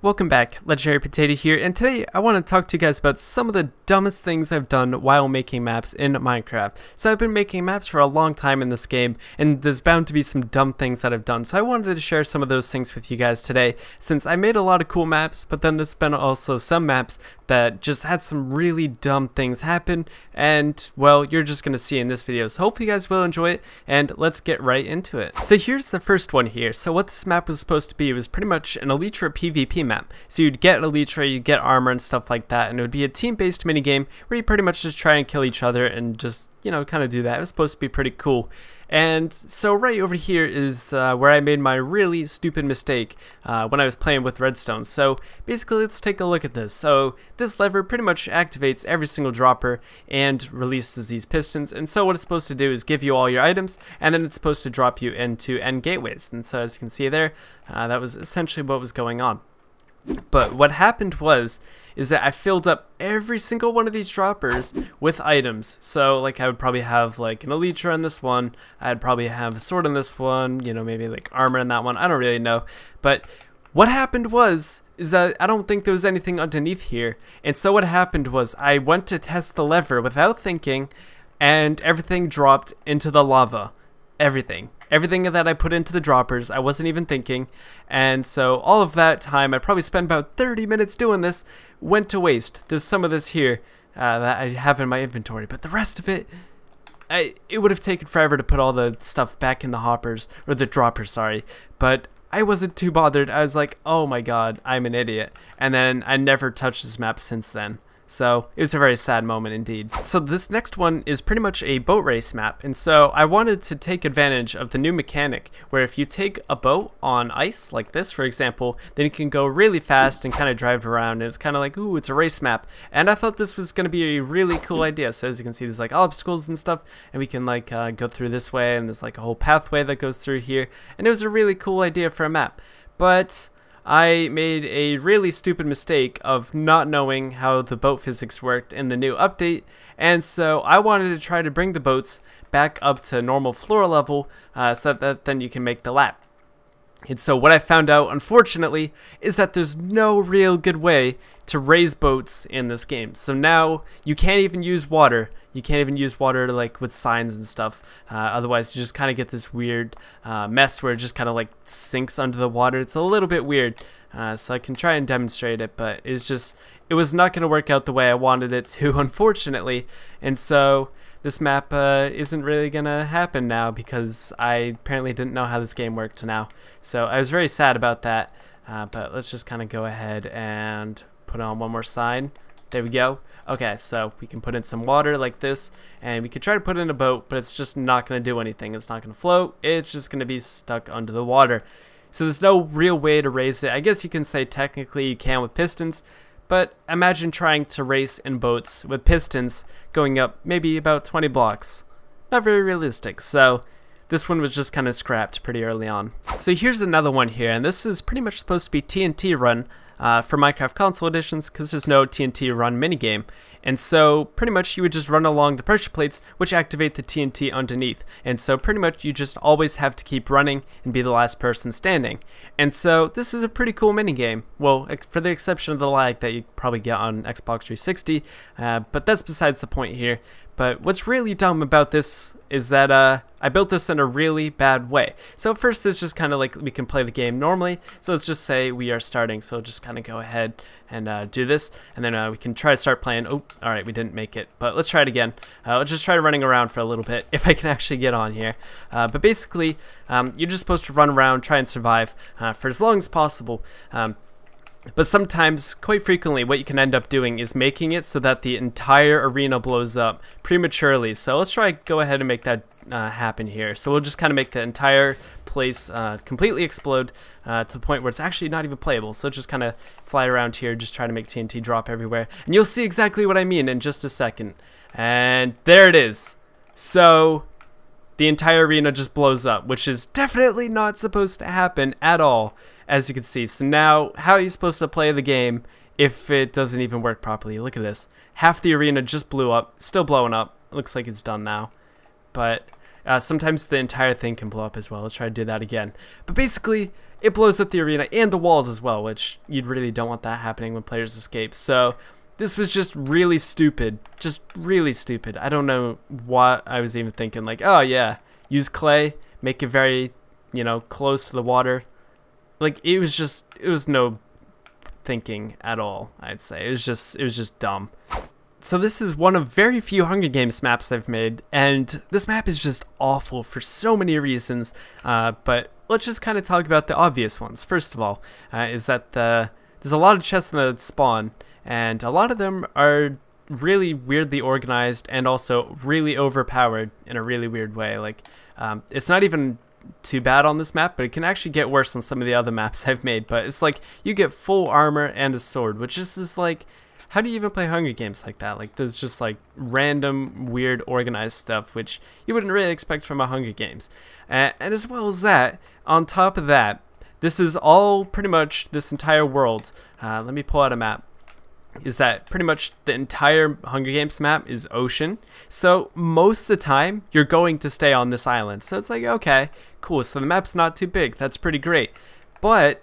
Welcome back, Legendary Potato here, and today I want to talk to you guys about some of the dumbest things I've done while making maps in Minecraft. So I've been making maps for a long time in this game, and there's bound to be some dumb things that I've done, so I wanted to share some of those things with you guys today, since I made a lot of cool maps, but then there's been also some maps that just had some really dumb things happen, and well, you're just going to see in this video, so hopefully you guys will enjoy it, and let's get right into it. So here's the first one here. So what this map was supposed to be was pretty much an Elytra PvP map. So you'd get Elytra, you'd get armor and stuff like that, and it would be a team-based minigame where you pretty much just try and kill each other and just, you know, kind of do that. It was supposed to be pretty cool. And so right over here is where I made my really stupid mistake when I was playing with redstone. So basically, let's take a look at this. So this lever pretty much activates every single dropper and releases these pistons. And so what it's supposed to do is give you all your items, and then it's supposed to drop you into end gateways. And so as you can see there, that was essentially what was going on. But what happened is that I filled up every single one of these droppers with items. So like I would probably have like an Elytra on this one, I'd probably have a sword on this one, you know, maybe like armor in that one, I don't really know. But what happened is that I don't think there was anything underneath here. And so what happened was I went to test the lever without thinking, and everything dropped into the lava. Everything that I put into the droppers, I wasn't even thinking, and so all of that time, I probably spent about 30 minutes doing this, went to waste. There's some of this here that I have in my inventory, but the rest of it, it would have taken forever to put all the stuff back in the hoppers, or the droppers, sorry, but I wasn't too bothered. I was like, oh my god, I'm an idiot, and then I never touched this map since then. So it was a very sad moment indeed. So this next one is pretty much a boat race map, and so I wanted to take advantage of the new mechanic where if you take a boat on ice like this, for example, then you can go really fast and kind of drive around, and it's kind of like, ooh, it's a race map. And I thought this was going to be a really cool idea. So as you can see, there's like obstacles and stuff, and we can like go through this way, and there's like a whole pathway that goes through here, and it was a really cool idea for a map. But I made a really stupid mistake of not knowing how the boat physics worked in the new update, and so I wanted to try to bring the boats back up to normal floor level so that then you can make the lap. And so what I found out, unfortunately, is that there's no real good way to raise boats in this game. So now you can't even use water. You can't even use water like with signs and stuff. Otherwise, you just kind of get this weird mess where it just kind of like sinks under the water. It's a little bit weird. So I can try and demonstrate it, but it was not going to work out the way I wanted it to, unfortunately. And so this map isn't really gonna happen now because I apparently didn't know how this game worked now. So I was very sad about that, but let's just kind of go ahead and put on one more sign. There we go. Okay, so we can put in some water like this, and we could try to put in a boat, but it's just not gonna do anything. It's not gonna float, it's just gonna be stuck under the water. So there's no real way to raise it. I guess you can say technically you can with pistons, but imagine trying to race in boats with pistons going up maybe about 20 blocks. Not very realistic, so this one was just kind of scrapped pretty early on. So here's another one here, and this is pretty much supposed to be TNT Run for Minecraft console editions because there's no TNT Run minigame. And so pretty much you would just run along the pressure plates which activate the TNT underneath. And so pretty much you just always have to keep running and be the last person standing. And so this is a pretty cool minigame. Well, for the exception of the lag that you probably get on Xbox 360, but that's besides the point here. But what's really dumb about this is that I built this in a really bad way. So first it's just kind of like we can play the game normally. So let's just say we are starting. So just kind of go ahead and do this. And then we can try to start playing. Oh, alright, we didn't make it. But let's try it again. Let's just try running around for a little bit if I can actually get on here. But basically, you're just supposed to run around, try and survive for as long as possible. But sometimes, quite frequently, what you can end up doing is making it so that the entire arena blows up prematurely. So let's try go ahead and make that happen here. So we'll just kind of make the entire place completely explode to the point where it's actually not even playable. So just kind of fly around here, just try to make TNT drop everywhere. And you'll see exactly what I mean in just a second. And there it is. So the entire arena just blows up, which is definitely not supposed to happen at all, as you can see. So now, how are you supposed to play the game if it doesn't even work properly? Look at this. Half the arena just blew up, still blowing up. Looks like it's done now. But sometimes the entire thing can blow up as well. Let's try to do that again. But basically, it blows up the arena and the walls as well, which you really don't want that happening when players escape. So this was just really stupid. Just really stupid. I don't know what I was even thinking. Like, oh yeah, use clay, make it very, you know, close to the water. Like, it was no thinking at all, I'd say. It was just dumb. So this is one of very few Hunger Games maps I've made, and this map is just awful for so many reasons, but let's just kind of talk about the obvious ones. First of all, is that there's a lot of chests in the spawn, and a lot of them are really weirdly organized and also really overpowered in a really weird way. Like, it's not even too bad on this map, but it can actually get worse than some of the other maps I've made. But it's like you get full armor and a sword, which is like, how do you even play Hunger Games like that? Like, there's just like random weird organized stuff which you wouldn't really expect from a Hunger Games. And as well as that, on top of that, this is all pretty much this entire world. Let me pull out a map. Is that pretty much the entire Hunger Games map is ocean. So most of the time you're going to stay on this island. So it's like, okay, cool. So the map's not too big. That's pretty great. But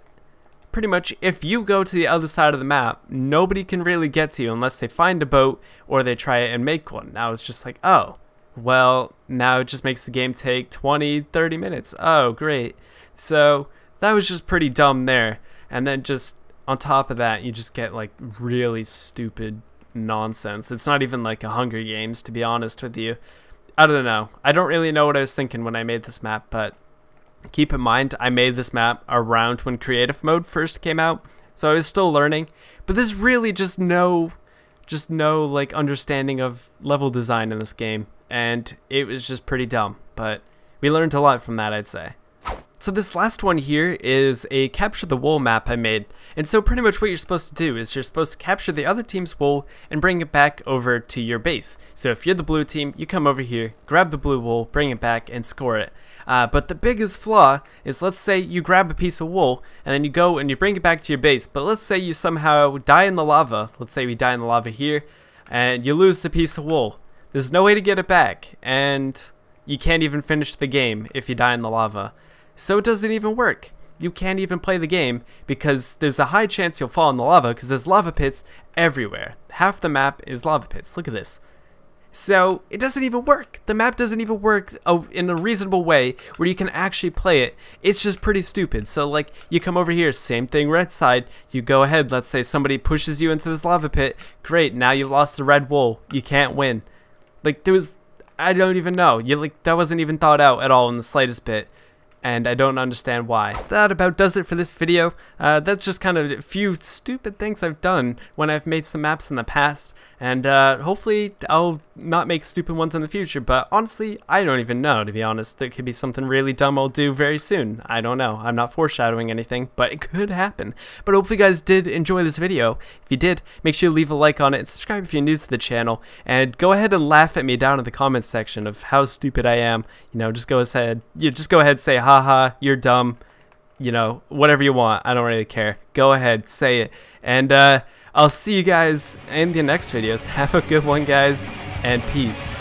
pretty much if you go to the other side of the map, nobody can really get to you unless they find a boat or they try and make one. Now it's just like, oh, well, now it just makes the game take 20-30 minutes. Oh, great. So that was just pretty dumb there. And then just on top of that, you just get like really stupid nonsense. It's not even like a Hunger Games, to be honest with you. I don't know. I don't really know what I was thinking when I made this map, but keep in mind, I made this map around when creative mode first came out, so I was still learning. But there's really just no like understanding of level design in this game, and it was just pretty dumb. But we learned a lot from that, I'd say. So this last one here is a capture the wool map I made. And so pretty much what you're supposed to do is you're supposed to capture the other team's wool and bring it back over to your base. So if you're the blue team, you come over here, grab the blue wool, bring it back, and score it. But the biggest flaw is, let's say you grab a piece of wool and then you go and you bring it back to your base. But let's say you somehow die in the lava. Let's say we die in the lava here and you lose the piece of wool. There's no way to get it back, and you can't even finish the game if you die in the lava. So it doesn't even work. You can't even play the game because there's a high chance you'll fall in the lava because there's lava pits everywhere. Half the map is lava pits. Look at this. So it doesn't even work. The map doesn't even work in a reasonable way where you can actually play it. It's just pretty stupid. So like, you come over here, same thing red side, you go ahead, let's say somebody pushes you into this lava pit. Great, now you lost the red wool. You can't win. Like, I don't even know. That wasn't even thought out at all in the slightest bit. And I don't understand why. That about does it for this video. That's just kind of a few stupid things I've done when I've made some maps in the past. And hopefully I'll not make stupid ones in the future. But honestly, I don't even know, to be honest. There could be something really dumb I'll do very soon. I don't know. I'm not foreshadowing anything, but it could happen. But hopefully you guys did enjoy this video. If you did, make sure you leave a like on it and subscribe if you're new to the channel. And go ahead and laugh at me down in the comments section of how stupid I am. You know, just go ahead and say, haha, you're dumb. You know, whatever you want. I don't really care. Go ahead, say it. And I'll see you guys in the next videos. Have a good one, guys, and peace.